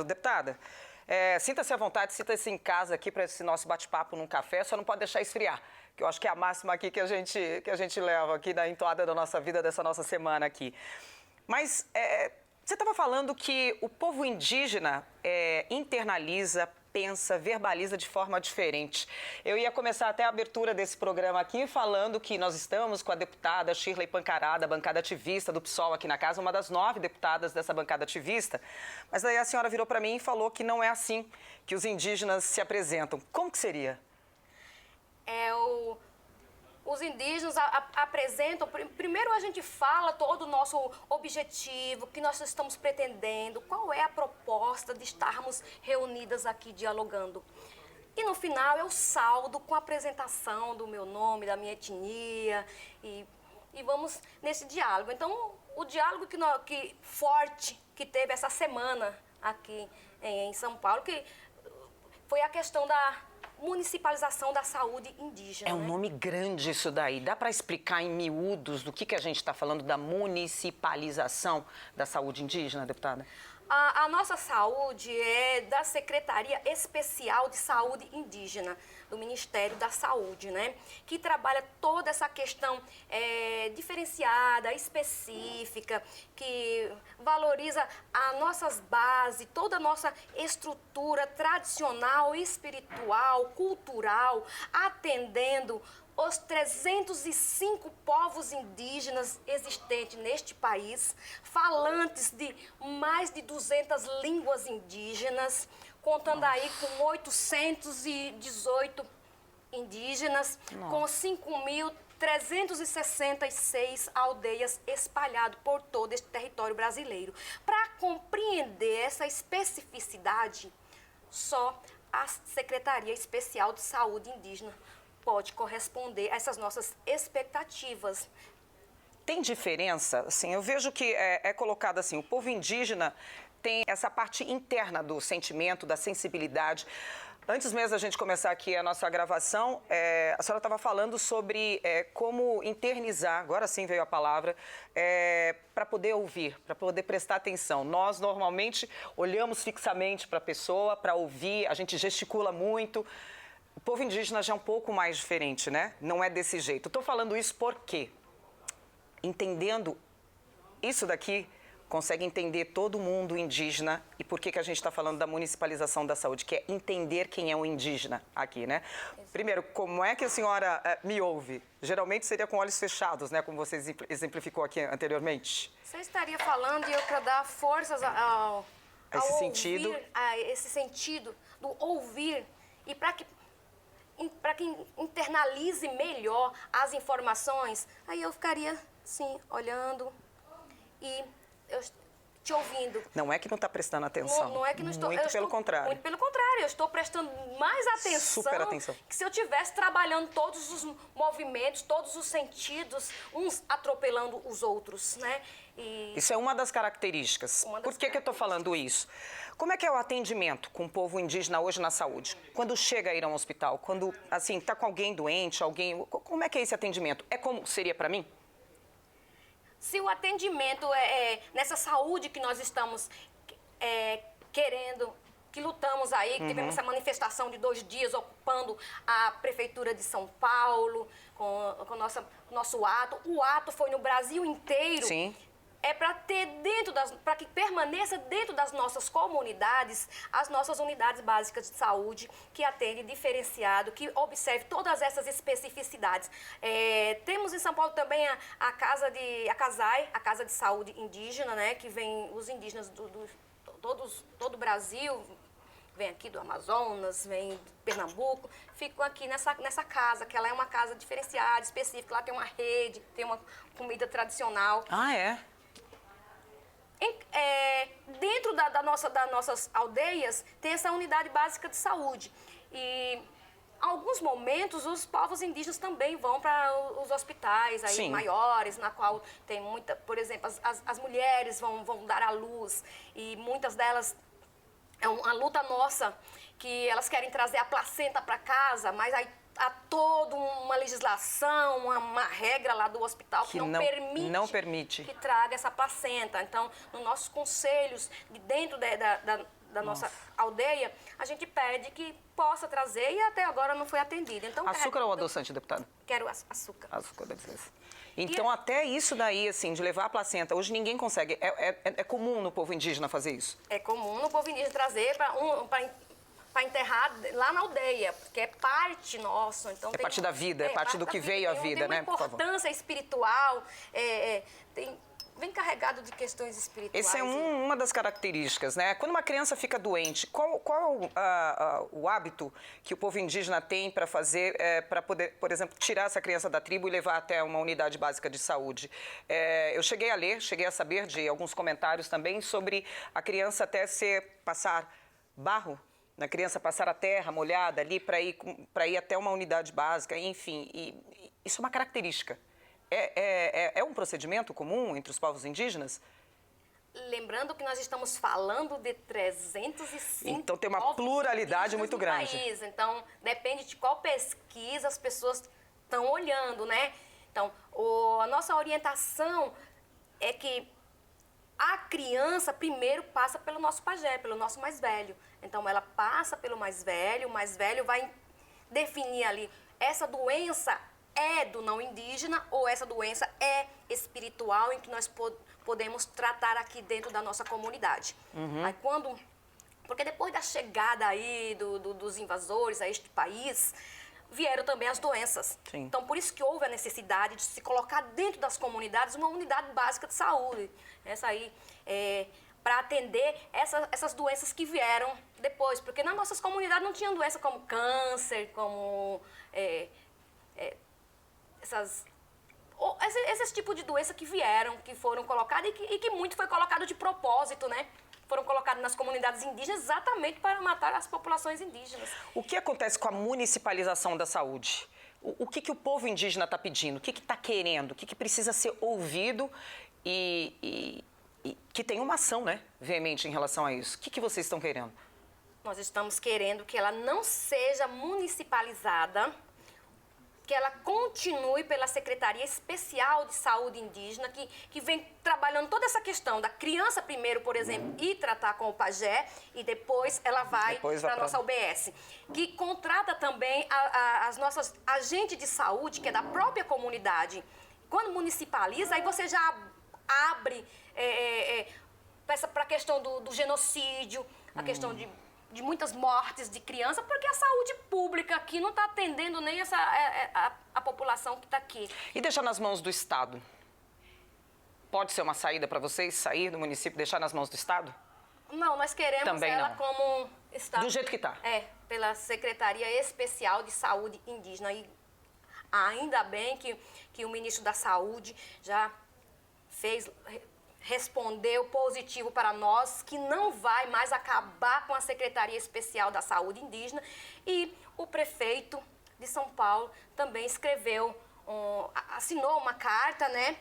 Deputada, sinta-se à vontade, sinta-se em casa aqui para esse nosso bate-papo num café, só não pode deixar esfriar, que eu acho que é a máxima aqui que a gente leva aqui da entoada da nossa vida, dessa nossa semana aqui. Mas você estava falando que o povo indígena internaliza, pensa, verbaliza de forma diferente. Eu ia começar até a abertura desse programa aqui falando que nós estamos com a deputada Shirley Pancará, da bancada ativista do PSOL aqui na casa, uma das 9 deputadas dessa bancada ativista, mas daí a senhora virou para mim e falou que não é assim que os indígenas se apresentam. Como que seria? Os indígenas apresentam, primeiro a gente fala todo o nosso objetivo, o que nós estamos pretendendo, qual é a proposta de estarmos reunidas aqui dialogando. E no final é o saldo com a apresentação do meu nome, da minha etnia e vamos nesse diálogo. Então, o diálogo forte que teve essa semana aqui em São Paulo, que foi a questão da municipalização da saúde indígena. É um nome grande isso daí. Dá para explicar em miúdos do que a gente está falando da municipalização da saúde indígena, deputada? A nossa saúde é da Secretaria Especial de Saúde Indígena, do Ministério da Saúde, né? Que trabalha toda essa questão diferenciada, específica, que valoriza as nossas bases, toda a nossa estrutura tradicional, espiritual, cultural, atendendo os 305 povos indígenas existentes neste país, falantes de mais de 200 línguas indígenas, contando aí com 818 indígenas, com 5.366 aldeias espalhadas por todo este território brasileiro. Para compreender essa especificidade, só a Secretaria Especial de Saúde Indígena pode corresponder a essas nossas expectativas. Tem diferença? Assim, eu vejo que é colocado assim, o povo indígena tem essa parte interna do sentimento, da sensibilidade. Antes mesmo da gente começar aqui a nossa gravação, a senhora estava falando sobre como internizar, agora sim veio a palavra, para poder ouvir, para poder prestar atenção. Nós, normalmente, olhamos fixamente para a pessoa, para ouvir, a gente gesticula muito. O povo indígena já é um pouco mais diferente, né? Não é desse jeito. Estou falando isso porque, entendendo isso daqui, consegue entender todo mundo indígena e por que a gente está falando da municipalização da saúde, que é entender quem é um indígena aqui, né? Primeiro, como é que a senhora me ouve? Geralmente seria com olhos fechados, né? Como você exemplificou aqui anteriormente. Você estaria falando e eu para dar forças ao esse sentido. Ouvir, a esse sentido do ouvir e para que internalize melhor as informações, aí eu ficaria, sim, olhando e te ouvindo. Não é que não está prestando atenção. Não é que não estou... Muito pelo contrário. Muito pelo contrário, eu estou prestando mais atenção. Super atenção. Que se eu estivesse trabalhando todos os movimentos, todos os sentidos, uns atropelando os outros, né? Isso é uma das características. Por que eu estou falando isso? Como é que é o atendimento com o povo indígena hoje na saúde? Quando chega a ir a um hospital, quando, assim, está com alguém doente, como é que é esse atendimento? É como seria para mim? Se o atendimento nessa saúde que nós estamos querendo, que lutamos aí, que tivemos essa manifestação de 2 dias ocupando a Prefeitura de São Paulo, com nosso ato. O ato foi no Brasil inteiro. Sim. Para que permaneça dentro das nossas comunidades as nossas unidades básicas de saúde, que atendem diferenciado, que observe todas essas especificidades. Temos em São Paulo também a CASAI, a Casa de Saúde Indígena, né, que vem os indígenas todo o Brasil, vem aqui do Amazonas, vem de Pernambuco, ficam aqui nessa casa, que ela é uma casa diferenciada, específica, lá tem uma rede, tem uma comida tradicional. Ah, é? Dentro das nossas aldeias tem essa unidade básica de saúde e em alguns momentos os povos indígenas também vão para os hospitais aí maiores, na qual tem muita, por exemplo, as mulheres vão dar à luz e muitas delas é uma luta nossa que elas querem trazer a placenta para casa, mas aí há toda uma legislação, uma regra lá do hospital que não permite que traga essa placenta. Então, nos nossos conselhos, dentro da nossa aldeia, a gente pede que possa trazer e até agora não foi atendido. Então, Açúcar ou adoçante, deputada? Quero açúcar. Açúcar, beleza. Então, até isso daí, assim, de levar a placenta, hoje ninguém consegue. É comum no povo indígena fazer isso? É comum no povo indígena trazer para enterrar lá na aldeia, porque é parte nossa. Então, parte da vida, é parte do que veio a vida, né? Tem uma importância espiritual, vem carregado de questões espirituais. Essa é uma das características, né? Quando uma criança fica doente, qual o hábito que o povo indígena tem para fazer, para poder, por exemplo, tirar essa criança da tribo e levar até uma unidade básica de saúde? Eu cheguei a saber de alguns comentários também sobre a criança até passar barro, na criança passar a terra molhada ali para ir até uma unidade básica, enfim, isso é uma característica. É um procedimento comum entre os povos indígenas? Lembrando que nós estamos falando de 305 Então tem uma pluralidade muito grande. País. Então depende de qual pesquisa as pessoas estão olhando, né? Então a nossa orientação é que a criança primeiro passa pelo nosso pajé, pelo nosso mais velho. Então ela passa pelo mais velho, o mais velho vai definir ali essa doença é do não indígena ou essa doença é espiritual em que nós podemos tratar aqui dentro da nossa comunidade. Aí porque depois da chegada aí dos invasores a este país, vieram também as doenças. Sim. Então, por isso que houve a necessidade de se colocar dentro das comunidades uma unidade básica de saúde. Essa aí, para atender essas doenças que vieram depois. Porque nas nossas comunidades não tinham doença como câncer, como esses tipos de doença que vieram, que foram colocadas e que muito foi colocado de propósito, né? Foram colocados nas comunidades indígenas exatamente para matar as populações indígenas. O que acontece com a municipalização da saúde? O que o povo indígena está pedindo? O que está querendo? O que precisa ser ouvido e que tem uma ação, né, veemente em relação a isso? O que vocês estão querendo? Nós estamos querendo que ela não seja municipalizada, que ela continue pela Secretaria Especial de Saúde Indígena, que vem trabalhando toda essa questão da criança primeiro, por exemplo, e tratar com o pajé, e depois ela vai para a nossa UBS. Que contrata também as nossas agentes de saúde, que é da própria comunidade. Quando municipaliza, aí você já abre para a questão do genocídio, a questão de muitas mortes de criança, porque a saúde pública aqui não está atendendo nem a população que está aqui. E deixar nas mãos do Estado? Pode ser uma saída para vocês, sair do município e deixar nas mãos do Estado? Não, nós queremos também ela não. como Estado. Do jeito que está? Pela Secretaria Especial de Saúde Indígena. E ainda bem que o ministro da Saúde já respondeu positivo para nós, que não vai mais acabar com a Secretaria Especial da Saúde Indígena. E o prefeito de São Paulo também assinou uma carta, né?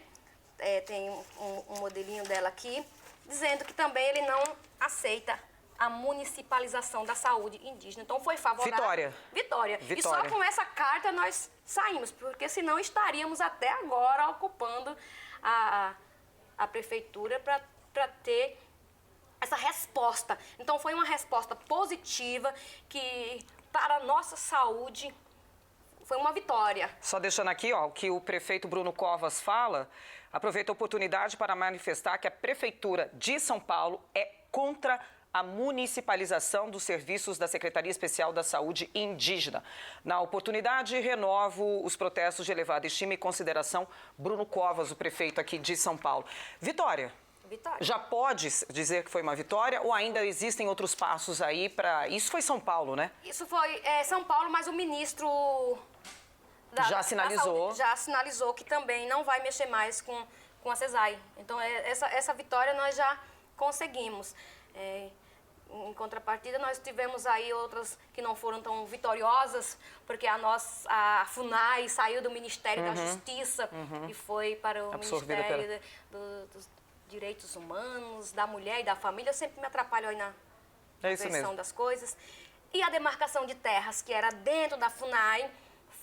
Tem um modelinho dela aqui, dizendo que também ele não aceita a municipalização da saúde indígena. Então foi favorável. Vitória. E só com essa carta nós saímos, porque senão estaríamos até agora ocupando a prefeitura para ter essa resposta. Então foi uma resposta positiva que para a nossa saúde foi uma vitória. Só deixando aqui, o que o prefeito Bruno Covas fala, aproveita a oportunidade para manifestar que a prefeitura de São Paulo é contra a municipalização dos serviços da Secretaria Especial da Saúde Indígena. Na oportunidade, renovo os protestos de elevada estima e consideração. Bruno Covas, o prefeito aqui de São Paulo. Vitória, já pode dizer que foi uma vitória ou ainda existem outros passos aí para... Isso foi São Paulo, né? Isso foi São Paulo, mas o ministro já sinalizou. Já sinalizou que também não vai mexer mais com a CESAI. Então, essa vitória nós já conseguimos. Em contrapartida, nós tivemos aí outras que não foram tão vitoriosas, porque a FUNAI saiu do Ministério da Justiça e foi para o Ministério dos Direitos Humanos, da Mulher e da Família. Eu sempre me atrapalho aí na versão das coisas. E a demarcação de terras, que era dentro da FUNAI,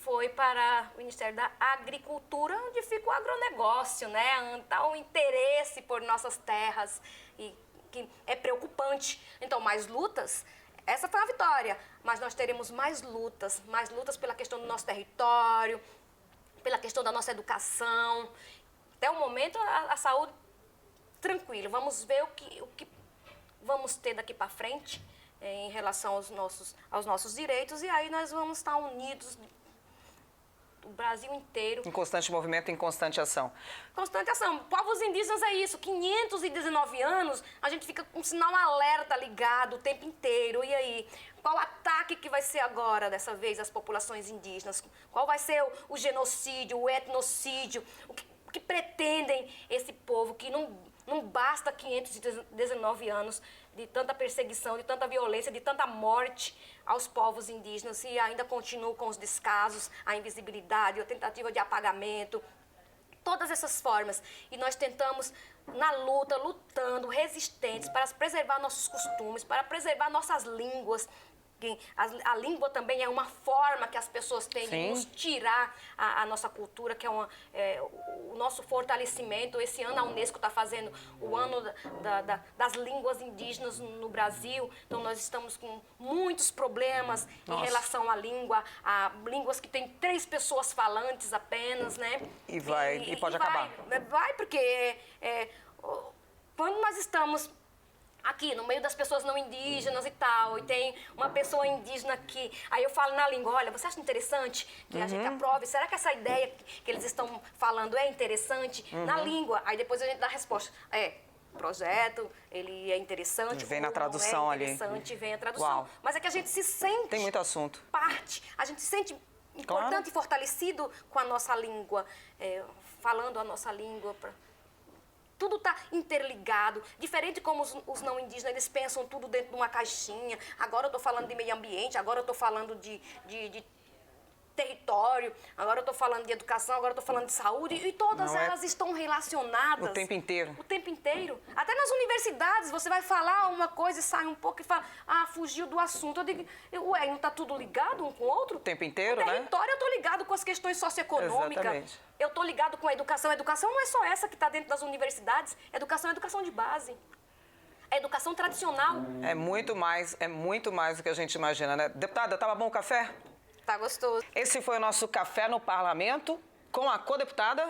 foi para o Ministério da Agricultura, onde fica o agronegócio, né? Então, o interesse por nossas terras e que é preocupante. Então, mais lutas. Essa foi a vitória, mas nós teremos mais lutas pela questão do nosso território, pela questão da nossa educação. Até o momento, a saúde, tranquilo. Vamos ver o que vamos ter daqui para frente em relação aos nossos direitos, e aí nós vamos estar unidos, o Brasil inteiro. Em constante movimento, em constante ação. Constante ação. Povos indígenas é isso, 519 anos, a gente fica com um sinal alerta ligado o tempo inteiro. E aí, qual ataque que vai ser agora, dessa vez, às populações indígenas? Qual vai ser o genocídio, o etnocídio? O que pretendem esse povo que não basta 519 anos de tanta perseguição, de tanta violência, de tanta morte aos povos indígenas, e ainda continuam com os descasos, a invisibilidade, a tentativa de apagamento, todas essas formas. E nós tentamos, na luta, lutando, resistentes, para preservar nossos costumes, para preservar nossas línguas. A língua também é uma forma que as pessoas têm de nos tirar a nossa cultura, que é o nosso fortalecimento. Esse ano a Unesco está fazendo o ano das línguas indígenas no Brasil. Então nós estamos com muitos problemas em relação à língua, a línguas que tem 3 pessoas falantes apenas, né? E pode acabar. Vai, porque quando nós estamos aqui, no meio das pessoas não indígenas e tal, e tem uma pessoa indígena aqui, aí eu falo na língua, olha, você acha interessante que a gente aprove? Será que essa ideia que eles estão falando é interessante? Na língua, aí depois a gente dá a resposta. O projeto, ele é interessante. Vem na tradução ali. Vem a tradução. Uau. Mas é que a gente se sente... Tem muito assunto. Parte. A gente se sente importante e fortalecido com a nossa língua, falando a nossa língua. Tudo está interligado, diferente como os não indígenas, eles pensam tudo dentro de uma caixinha. Agora eu estou falando de meio ambiente, agora eu estou falando de território, agora eu estou falando de educação, agora eu estou falando de saúde, e todas elas estão relacionadas. O tempo inteiro. O tempo inteiro. Até nas universidades, você vai falar uma coisa e sai um pouco e fala, fugiu do assunto. Eu digo, ué, não está tudo ligado um com o outro? O tempo inteiro, né? O território eu estou ligado com as questões socioeconômicas. Exatamente. Eu estou ligado com a educação. A educação não é só essa que está dentro das universidades. Educação é educação de base. É educação tradicional. É muito mais do que a gente imagina, né? Deputada, estava bom o café? Tá gostoso. Esse foi o nosso Café no Parlamento com a co-deputada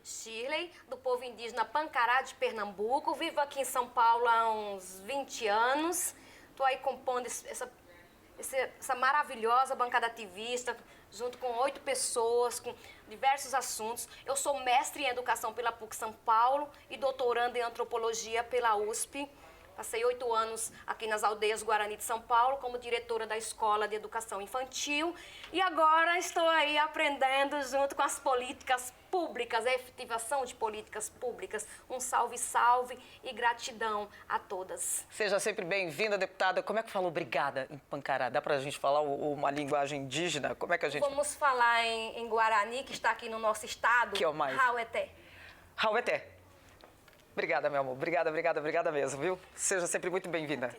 Shirley, do povo indígena Pancará de Pernambuco. Vivo aqui em São Paulo há uns 20 anos. Estou aí compondo essa maravilhosa bancada ativista, junto com 8 pessoas, com diversos assuntos. Eu sou mestre em Educação pela PUC São Paulo e doutoranda em Antropologia pela USP. Passei 8 anos aqui nas Aldeias Guarani de São Paulo como diretora da Escola de Educação Infantil, e agora estou aí aprendendo junto com as políticas públicas, a efetivação de políticas públicas. Um salve, salve e gratidão a todas. Seja sempre bem-vinda, deputada. Como é que fala obrigada em Pancará? Dá pra gente falar uma linguagem indígena? Como é que a gente... Vamos falar em Guarani, que está aqui no nosso estado. Que é o mais? Haueté. Haueté. Obrigada, meu amor. Obrigada mesmo, viu? Seja sempre muito bem-vinda.